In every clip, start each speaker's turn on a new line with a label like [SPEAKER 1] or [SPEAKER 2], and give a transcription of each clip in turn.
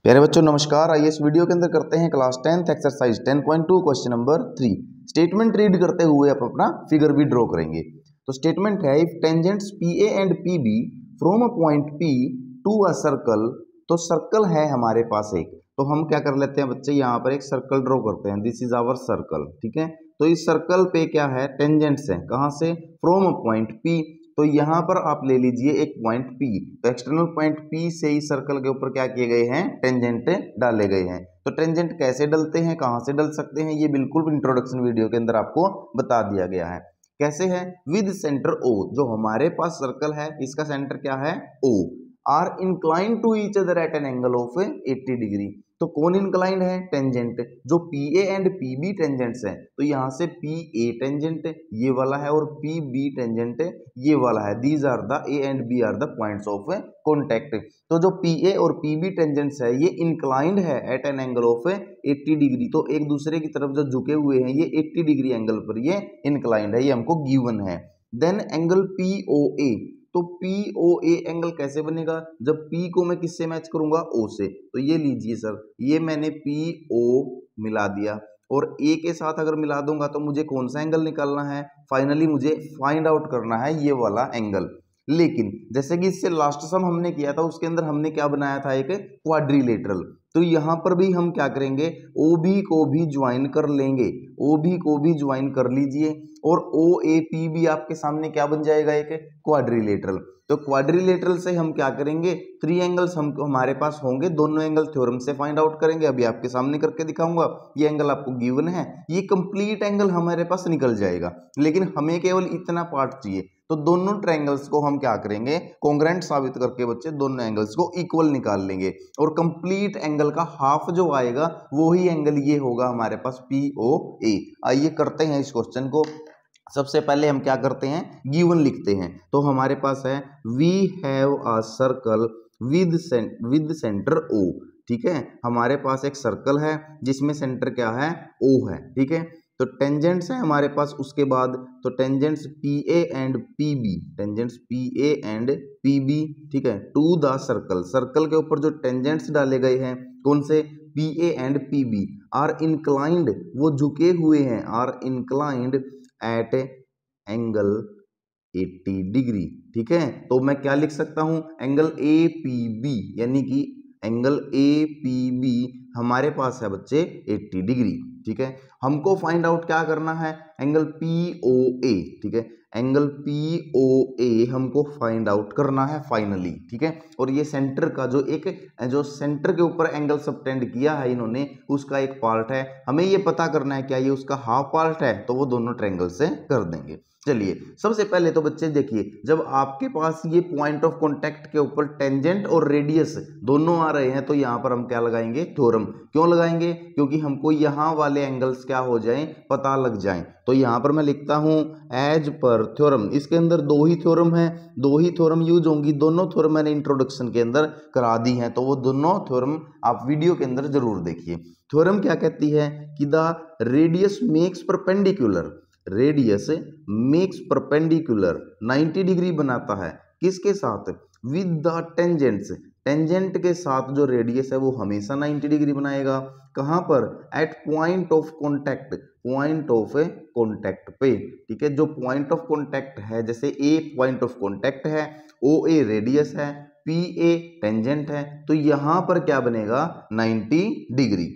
[SPEAKER 1] प्यारे बच्चों नमस्कार। आइए इस वीडियो के अंदर करते हैं class 10th exercise 10.2 question number 3। Statement read करते हुए आप अपना फिगर भी ड्रॉ करेंगे। तो स्टेटमेंट है if tangents PA and PB from a point P to a circle. तो सर्कल है हमारे पास एक, तो हम क्या कर लेते हैं बच्चे, यहाँ पर एक सर्कल ड्रॉ करते हैं। दिस इज आवर सर्कल, ठीक है। तो इस सर्कल पे क्या है, टेंजेंट्स है, कहाँ से, फ्रॉम अ पॉइंट P। तो यहाँ पर आप ले लीजिए एक पॉइंट P, तो एक्सटर्नल पॉइंट P से इस सर्कल के ऊपर क्या किए गए हैं, टेंजेंट डाले गए हैं। तो टेंजेंट कैसे डलते हैं, कहाँ से डल सकते हैं, ये बिल्कुल इंट्रोडक्शन वीडियो के अंदर आपको बता दिया गया है। कैसे है, विद सेंटर O, जो हमारे पास सर्कल है इसका सेंटर क्या है O, are incline to each other at an angle of 80 degree. तो कौन इंक्लाइंड है, टेंजेंट। जो PA एंड PB टेंजेंट्स है, तो यहाँ से PA टेंजेंट ये वाला है और PB टेंजेंट ये वाला है। These are the A and B are the points of contact. तो जो PA और PB टेंजेंट्स है ये इंक्लाइंड है at an angle of 80 degree. तो एक दूसरे की तरफ जो झुके हुए हैं ये 80 डिग्री एंगल पर ये इंक्लाइंड है, ये हमको गिवन है। देन एंगल POA, तो POA एंगल कैसे बनेगा, जब P को मैं किससे मैच करूंगा, O से। तो ये लीजिए सर, ये मैंने PO मिला दिया और A के साथ अगर मिला दूंगा तो मुझे कौन सा एंगल निकालना है, फाइनली मुझे फाइंड आउट करना है ये वाला एंगल। लेकिन जैसे कि इससे लास्ट सम हमने किया था उसके अंदर हमने क्या बनाया था, एक क्वाड्रिलेटरल। तो यहां पर भी हम क्या करेंगे, OB को भी ज्वाइन कर लेंगे, OB को भी ज्वाइन कर लीजिए और OAPB आपके सामने क्या बन जाएगा, एक क्वाड्रिलेटरल। तो क्वाड्रिलेटरल से हम क्या करेंगे, 3 एंगल्स हम हमारे पास होंगे, दोनों एंगल थ्योरम से फाइंड आउट करेंगे। अभी आपके सामने करके दिखाऊंगा, ये एंगल आपको गिवन है, ये कंप्लीट एंगल हमारे पास निकल जाएगा। लेकिन हमें केवल इतना पार्ट चाहिए, तो दोनों ट्रायंगल्स को हम क्या करेंगे, कॉन्ग्रुएंट साबित करके बच्चे दोनों एंगल्स को इक्वल निकाल लेंगे और कंप्लीट एंगल का हाफ जो आएगा वो ही एंगल ये होगा हमारे पास POA। आइए करते हैं इस क्वेश्चन को। सबसे पहले हम क्या करते हैं, गिवन लिखते हैं। तो हमारे पास है we have a circle with centre O, ठीक है। हमारे पास एक सर्कल है जिसमें सेंटर क्या है, O है, ठीक है। तो टेंजेंट्स है हमारे पास उसके बाद, तो tangents PA and PB, tangents PA and PB, ठीक है, टू द सर्कल। सर्कल के ऊपर जो टेंजेंट्स डाले गए हैं कौन से, PA and PB are inclined, वो झुके हुए हैं, are inclined at angle 80 degree, ठीक है। तो मैं क्या लिख सकता हूं, एंगल APB, यानी कि एंगल APB हमारे पास है बच्चे 80 डिग्री, ठीक है। हमको फाइंड आउट क्या करना है, एंगल POA, ठीक है, एंगल POA हमको फाइंड आउट करना है फाइनली, ठीक है। और ये सेंटर का जो सेंटर के ऊपर एंगल सबटेंड किया है इन्होंने, उसका एक पार्ट है, हमें ये पता करना है क्या ये उसका हाफ पार्ट है, तो वो दोनों ट्रायंगल से कर देंगे। चलिए सबसे पहले तो बच्चे देखिए, जब आपके पास ये पॉइंट ऑफ कांटेक्ट के ऊपर टेंजेंट और रेडियस दोनों आ रहे हैं, तो यहां पर हम क्या लगाएंगे, थ्योरम। क्यों लगाएंगे, क्योंकि हमको यहां वाले एंगल्स क्या हो जाएं, पता लग जाएं। तो यहां पर मैं लिखता हूं एज पर थ्योरम। इसके अंदर दो ही थ्योरम है, दो ही थ्योरम यूज होंगी, दोनों थ्योरम मैंने इंट्रोडक्शन के अंदर करा दी हैं, तो वो दोनों थ्योरम आप वीडियो के अंदर जरूर देखिए। थ्योरम क्या कहती है कि the radius makes perpendicular, radius makes perpendicular 90 degree बनाता है, किसके साथ, विद द टेंजेंट्स, टेंजेंट के साथ जो रेडियस है वो हमेशा 90 डिग्री बनाएगा। कहां पर, at point of contact, point of contact पे, ठीक है। जो पॉइंट ऑफ कॉन्टैक्ट है, जैसे A पॉइंट ऑफ कॉन्टैक्ट है, OA रेडियस है, PA टेंजेंट है, तो यहां पर क्या बनेगा, 90 डिग्री।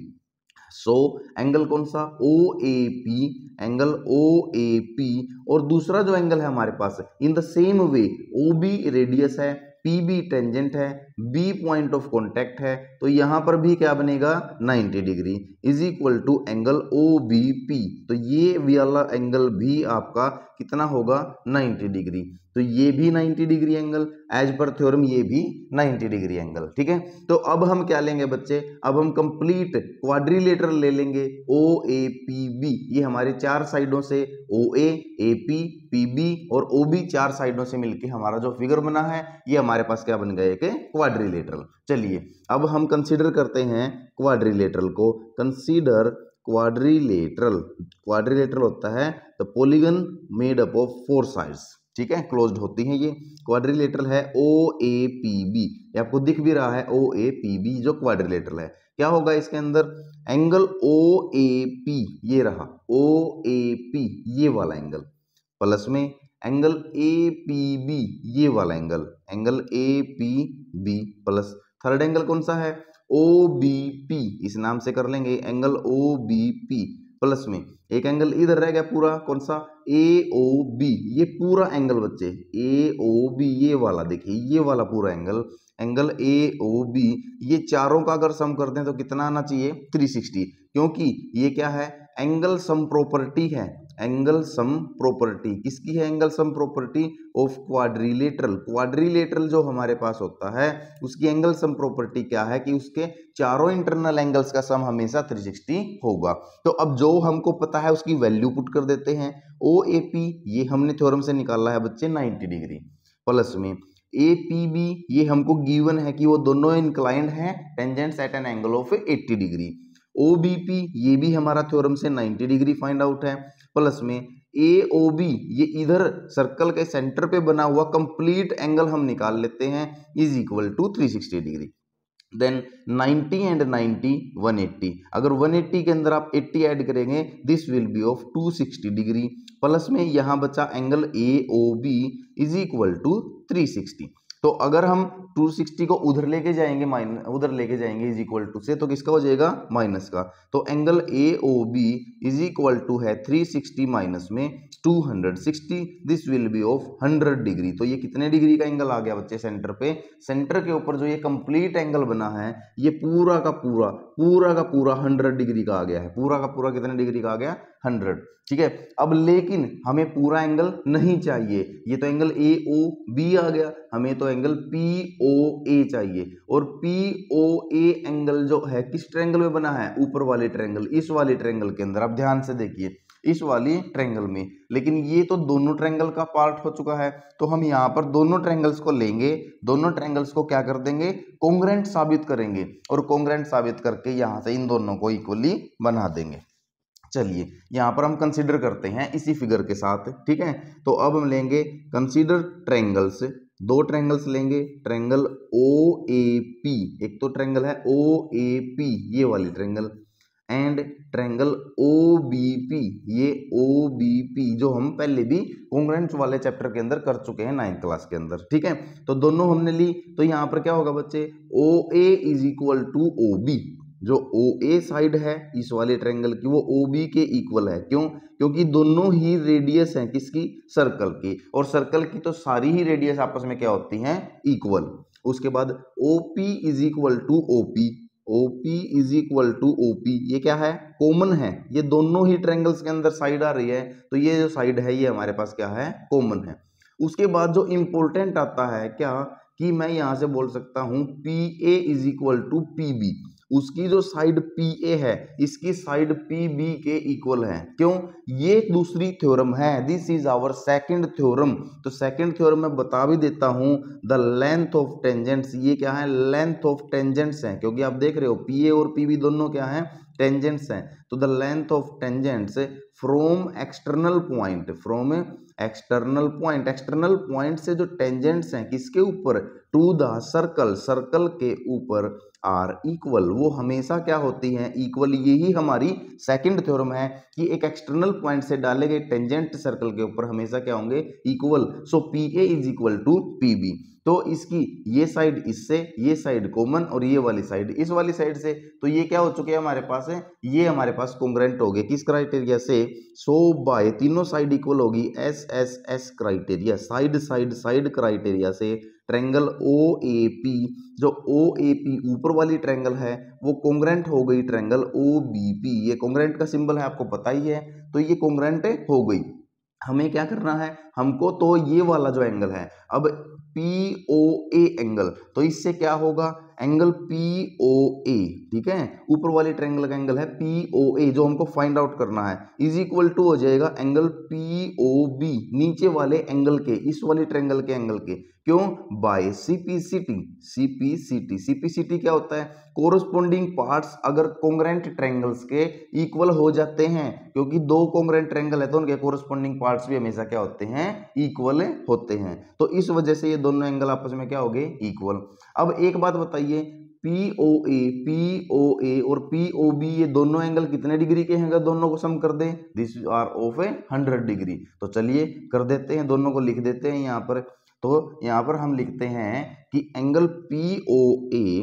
[SPEAKER 1] सो एंगल कौन सा, OAP, एंगल OAP। और दूसरा जो एंगल है हमारे पास, in the same way OB radius है, PB टेंजेंट है, B पॉइंट ऑफ कॉन्टैक्ट है, तो यहां पर भी क्या बनेगा, 90 degree is equal to angle OBP। तो ये वाला एंगल भी आपका कितना होगा, 90 डिग्री। तो ये भी 90 degree angle, as per theorem ये भी 90 डिग्री एंगल, ठीक है। तो अब हम क्या लेंगे बच्चे, अब हम कंप्लीट क्वाड्रिलेटरल ले लेंगे, OAPB, ये हमारे चार साइडों से OA, AP, PB और OB चार साइडों से मिलके हमारा जो फिगर बना है ये हमारे पास क्या बन गया, एक क्वाड्रिलेटरल। चलिए अब हम कंसीडर करते हैं क्वाड्रिलेटरल को, कंसीडर क्वाड्रिलेटरल। क्वाड्रिलेटरल होता है the polygon made up of 4 sides, ठीक है, क्लोज्ड होती हैं ये। क्वाड्रिलेटरल है OAPB, ये आपको दिख भी रहा है OAPB जो क्वाड्रिलेटरल है। क्या होगा इसके अंदर, एंगल OAP ये रहा OAP ये वाला एंगल, प्लस में एंगल APB ये वाला angle, angle APB plus third angle कौन सा है OBP, इस नाम से कर लेंगे एंगल OBP प्लस में एक एंगल इधर रह गया पूरा कौन सा AOB, ये पूरा एंगल बच्चे AOB ये वाला देखिए ये वाला पूरा एंगल, एंगल AOB ये चारों का अगर सम करते हैं तो कितना आना चाहिए 360, क्योंकि ये क्या है एंगल सम प्रॉपर्टी है, एंगल सम प्रॉपर्टी किसकी है, angle sum property of quadrilateral. Quadrilateral जो हमारे पास होता है उसकी एंगल सम प्रॉपर्टी क्या है कि उसके चारों इंटरनल एंगल्स का सम हमेशा 360 होगा। तो अब जो हमको पता है उसकी वैल्यू पुट कर देते हैं, OAP ये हमने थ्योरम से निकाला है बच्चे 90 डिग्री, प्लस में APB ये हमको गिवन है कि वो दोनों इंक्लाइंड हैं tangents at an angle of 80 degree. OBP ये भी हमारा थ्योरम से 90 डिग्री फाइंड आउट है, प्लस में AOB ये इधर सर्कल के सेंटर पे बना हुआ कंप्लीट एंगल हम निकाल लेते हैं is equal to 360 degree. Then 90 and 90 180, अगर 180 के अंदर आप 80 ऐड करेंगे this will be of 260 degree, plus में यहां बचा angle AOB is equal to 360। तो अगर हम 260 को उधर लेके जाएंगे उधर लेके जाएंगे इज इक्वल टू से, तो किसका हो जाएगा माइनस का, तो angle AOB is equal to है 360 माइनस में 260, this will be of 100 degree. तो ये कितने डिग्री का एंगल आ गया बच्चे सेंटर पे, सेंटर के ऊपर जो ये कंप्लीट एंगल बना है ये पूरा का पूरा 100 डिग्री का आ गया है, पूरा का पूरा कितने डिग्री का आ गया 100, ठीक है। अब लेकिन हमें पूरा एंगल नहीं चाहिए, ये तो एंगल AOB आ गया, हमें तो एंगल POA चाहिए, और POA एंगल जो है किस ट्रायंगल में बना है, ऊपर वाले ट्रायंगल, इस वाले ट्रायंगल के अंदर, आप ध्यान से देखिए इस वाली ट्रायंगल में, लेकिन ये तो दोनों ट्रायंगल का पार्ट हो चुका है, तो हम यहाँ पर दोनों ट्रायंगल्स को लेंगे, दोनों ट्रायंगल्स को क्या कर देंगे कॉन्ग्रुएंट साबित करेंगे, और कॉन्ग्रुएंट साबित करके यहाँ से इन दोनों को इक्वली बना देंगे। चलिए यहाँ पर हम कंसीडर करते हैं इसी फिगर के साथ, ठीक है। तो अब हम लेंगे कंसीडर ट्रायंगल्स, दो ट्रायंगल्स लेंगे, ट्रायंगल OAP, एक तो ट्रायंगल है OAP ये वाली ट्रायंगल, एंड ट्रायंगल OBP ये OBP जो हम पहले भी कॉन्ग्रुएंट्स वाले चैप्टर के अंदर कर चुके हैं 9th क्लास के अंदर, ठीक है। तो दोनों हमने ली, तो यहाँ पर क्या होगा बच्चे OA is equal to OB, जो OA साइड है इस वाले ट्रायंगल की वो OB के इक्वल है, क्यों, क्योंकि दोनों ही रेडियस हैं किसकी, सर्कल की, और सर्कल की तो सारी ही रेडियस आपस में क्या होती हैं इक्वल। उसके बाद OP is equal to OP is equal to OP ये क्या है कॉमन है, ये दोनों ही ट्रायंगल्स के अंदर साइड आ रही है, तो ये जो साइड है ये हमारे पास क्या है कॉमन है। उसके बाद जो इंपॉर्टेंट आता है क्या कि मैं यहां से बोल सकता हूं PA is equal to PB, उसकी जो साइड PA है इसकी साइड PB के इक्वल है, क्यों, ये दूसरी थ्योरम है, this is our second theorem. तो सेकंड थ्योरम में बता भी देता हूं, द लेंथ ऑफ टेंजेंट्स, ये क्या है लेंथ ऑफ टेंजेंट्स है, क्योंकि आप देख रहे हो PA और PB दोनों क्या है टेंजेंट्स हैं, तो the length of tangents from external point, from external point, external point से जो टेंजेंट्स हैं किसके ऊपर, टू द सर्कल, सर्कल के ऊपर आर इक्वल, वो हमेशा क्या होती हैं इक्वल। यही हमारी सेकंड थ्योरम है कि एक एक्सटर्नल पॉइंट से डाले गए टेंजेंट सर्कल के ऊपर हमेशा क्या होंगे equal. So PA is equal to PB, तो इसकी ये साइड इससे, ये साइड कॉमन और ये वाली साइड इस वाली साइड से, तो ये क्या हो चुके हैं हमारे पास है, ये हमारे पास कॉन्ग्रुएंट हो गए किस क्राइटेरिया से, सो बाय तीनों साइड इक्वल होगी SSS criteria, side side side criteria से ट्रायंगल OAP, जो OAP ऊपर वाली ट्रायंगल है वो कॉन्ग्रुएंट हो गई ट्रायंगल OBP, ये कॉन्ग्रुएंट का सिंबल है आपको पता ही है, तो ये कॉन्ग्रुएंट हो गई। हमें क्या करना है, हमको तो ये वाला जो एंगल है अब POA एंगल, तो इससे क्या होगा एंगल POA, ठीक है, ऊपर वाली ट्रायंगल का एंगल है POA जो हमको फाइंड आउट करना है, इज इक्वल टू हो जाएगा एंगल POB नीचे वाले एंगल के, इस वाली ट्रायंगल के एंगल के, क्यों? Bye CPCT. सीपीसीटी, सीपीसीटी क्या होता है? कोरस्पोंडिंग पार्ट्स अगर कोंग्रेंट ट्रायंगल्स के इक्वल हो जाते हैं, क्योंकि दो कोंग्रेंट ट्रायंगल है तो उनके कोरस्पोंडिंग पार्ट्स भी हमेशा क्या होते हैं? इक्वल होते हैं। तो इस वजह से ये दोनों एंगल आपस में क्या हो गए? इक्वल। अब एक बात बताइए, पीओए और पीओबी ये दोनों एंगल कितने डिग्री के हैं? अगर दोनों को सम कर दें, दिस आर ऑफ 100 डिग्री। तो चलिए कर देते हैं, दोनों को लिख देते हैं यहाँ पर। तो यहाँ पर हम लिखते हैं कि एंगल पीओए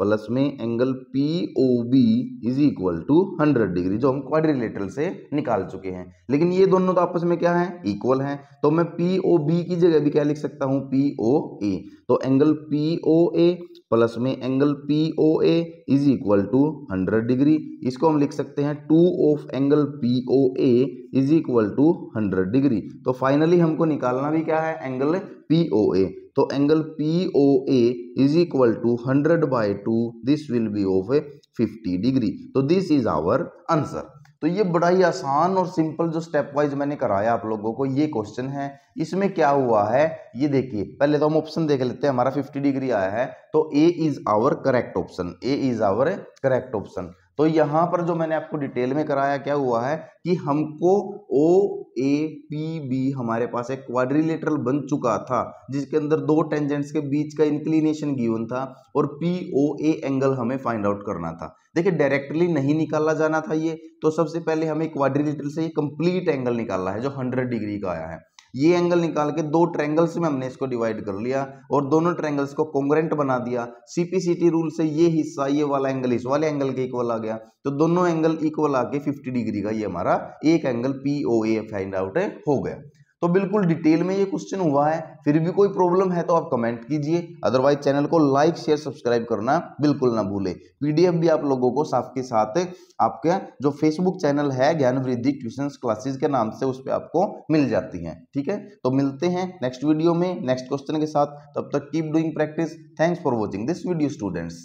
[SPEAKER 1] प्लस में angle POB is equal to 100 degree, जो हम क्वाड्रिलेटरल से निकाल चुके हैं। लेकिन ये दोनों तो आपस में क्या है? इक्वल हैं। तो मैं पीओबी की जगह भी क्या लिख सकता हूं? पीओए। तो एंगल पीओए प्लस में angle P O A is equal to 100 degree. इसको हम लिख सकते हैं 2 of angle P O A is equal to 100 degree. तो फाइनली हमको निकालना भी क्या है? Angle P O A. तो angle P O A is equal to 100/2, this will be of 50 degree. तो दिस इज आवर आंसर। तो ये बड़ा ही आसान और सिंपल जो स्टेप वाइज मैंने कराया आप लोगों को, ये क्वेश्चन है। इसमें क्या हुआ है ये देखिए, पहले तो हम ऑप्शन देख लेते हैं। हमारा 50 डिग्री आया है, तो A is our correct option. A is our correct option. तो यहां पर जो मैंने आपको डिटेल में कराया, क्या हुआ है कि हमको ओ ए पी बी हमारे पास एक क्वाड्रिलेटरल बन चुका था, जिसके अंदर दो टेंजेंट्स के बीच का इंक्लिनेशन गिवन था, और पी ओ ए एंगल हमें फाइंड आउट करना था। देखिए डायरेक्टली नहीं निकाला जाना था ये, तो सबसे पहले हमें क्वाड्रिलेटरल से ये कंप्लीट एंगल निकालना है जो 100 डिग्री का आया है। ये एंगल निकाल के दो ट्रायंगल्स में हमने इसको डिवाइड कर लिया और दोनों ट्रायंगल्स को कॉन्ग्रुएंट बना दिया। सीपीसीटी रूल से ये हिस्सा, ये वाला एंगल इस वाले एंगल के इक्वल आ गया, तो दोनों एंगल इक्वल आके 50 डिग्री का ये हमारा एक एंगल पीओए फाइंड आउट हो गया। तो बिल्कुल डिटेल में ये क्वेश्चन हुआ है। फिर भी कोई प्रॉब्लम है तो आप कमेंट कीजिए, अदरवाइज चैनल को लाइक शेयर सब्सक्राइब करना बिल्कुल ना भूले। पीडीएफ भी आप लोगों को साथ के साथ आपके जो फेसबुक चैनल है ज्ञान वृद्धि ट्यूशंस क्लासेस के नाम से, उस पर आपको मिल जाती हैं। ठीक है, तो मिलते हैं नेक्स्ट वीडियो में नेक्स्ट क्वेश्चन के साथ। तब तक keep doing practice. Thanks for watching this video students.